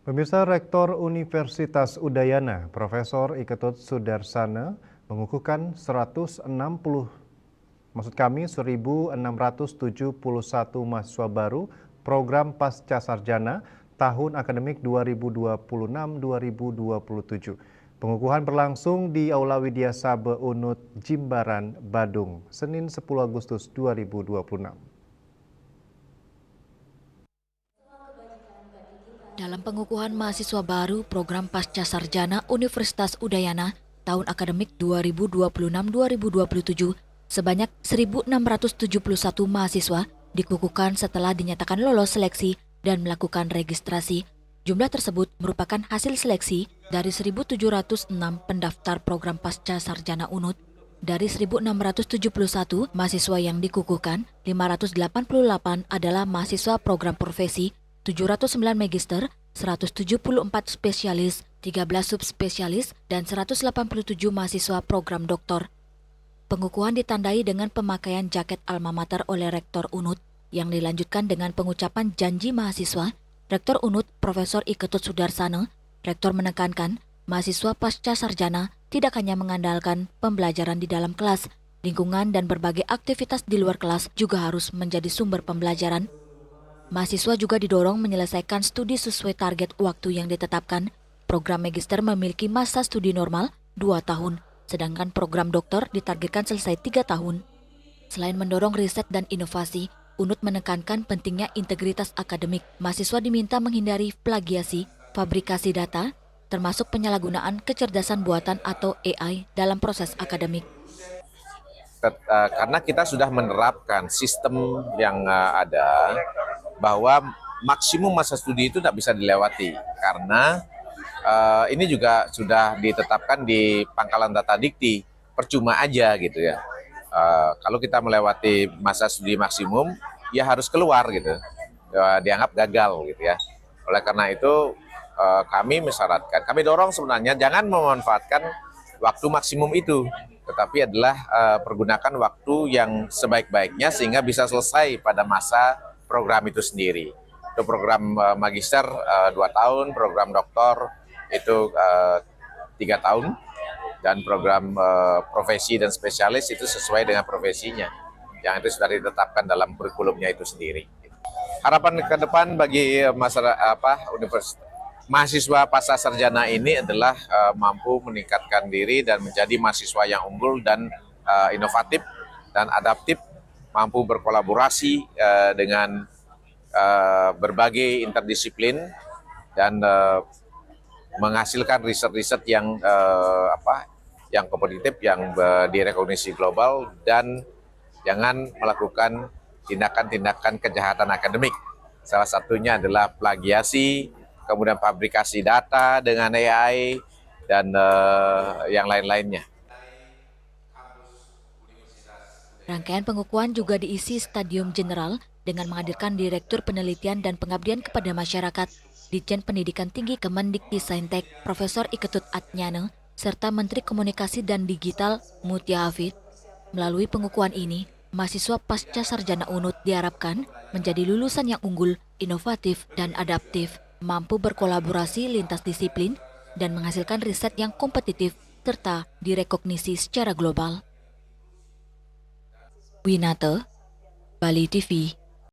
Pemirsa, Rektor Universitas Udayana, Profesor Iketut Sudarsana, mengukuhkan 1.671 mahasiswa baru program Pasca Sarjana tahun akademik 2026-2027. Pengukuhan berlangsung di Aula Widya Sabe Unut Jimbaran, Badung, Senin 10 Agustus 2026. Dalam pengukuhan mahasiswa baru program Pasca Sarjana Universitas Udayana tahun akademik 2026-2027, sebanyak 1.671 mahasiswa dikukuhkan setelah dinyatakan lolos seleksi dan melakukan registrasi. Jumlah tersebut merupakan hasil seleksi dari 1.706 pendaftar program Pasca Sarjana UNUT. Dari 1.671 mahasiswa yang dikukuhkan, 588 adalah mahasiswa program profesi, 709 magister, 174 spesialis, 13 subspesialis, dan 187 mahasiswa program doktor. Pengukuhan ditandai dengan pemakaian jaket alma mater oleh Rektor UNUT yang dilanjutkan dengan pengucapan janji mahasiswa. Rektor UNUT, Profesor Iketut Sudarsana, Rektor menekankan mahasiswa pasca sarjana tidak hanya mengandalkan pembelajaran di dalam kelas, lingkungan dan berbagai aktivitas di luar kelas juga harus menjadi sumber pembelajaran. Mahasiswa juga didorong menyelesaikan studi sesuai target waktu yang ditetapkan. Program magister memiliki masa studi normal 2 tahun, sedangkan program doktor ditargetkan selesai 3 tahun. Selain mendorong riset dan inovasi, UNUT menekankan pentingnya integritas akademik. Mahasiswa diminta menghindari plagiasi, fabrikasi data, termasuk penyalahgunaan kecerdasan buatan atau AI dalam proses akademik. Karena kita sudah menerapkan sistem yang ada, bahwa maksimum masa studi itu tidak bisa dilewati, karena ini juga sudah ditetapkan di pangkalan data dikti, percuma aja gitu ya. Kalau kita melewati masa studi maksimum, ya harus keluar gitu, dianggap gagal gitu ya. Oleh karena itu kami mensyaratkan, kami dorong sebenarnya jangan memanfaatkan waktu maksimum itu, tetapi adalah pergunakan waktu yang sebaik-baiknya sehingga bisa selesai pada masa program itu sendiri. Itu program magister 2 tahun, program doktor itu 3 tahun, dan program profesi dan spesialis itu sesuai dengan profesinya, yang itu sudah ditetapkan dalam kurikulumnya itu sendiri. Harapan ke depan bagi mahasiswa pasca sarjana ini adalah mampu meningkatkan diri dan menjadi mahasiswa yang unggul dan inovatif dan adaptif, mampu berkolaborasi dengan berbagai interdisiplin dan menghasilkan riset-riset yang kompetitif, yang direkognisi global, dan jangan melakukan tindakan-tindakan kejahatan akademik. Salah satunya adalah plagiasi, kemudian fabrikasi data dengan AI, dan yang lain-lainnya. Rangkaian pengukuhan juga diisi Stadium General dengan menghadirkan Direktur Penelitian dan Pengabdian kepada Masyarakat, Ditjen Pendidikan Tinggi Kemendikti-Saintek, Profesor Iketut Atnyana, serta Menteri Komunikasi dan Digital Mutia Hafid. Melalui pengukuhan ini, mahasiswa pasca sarjana UNUT diharapkan menjadi lulusan yang unggul, inovatif, dan adaptif, mampu berkolaborasi lintas disiplin, dan menghasilkan riset yang kompetitif serta direkognisi secara global. Winata, Bali TV.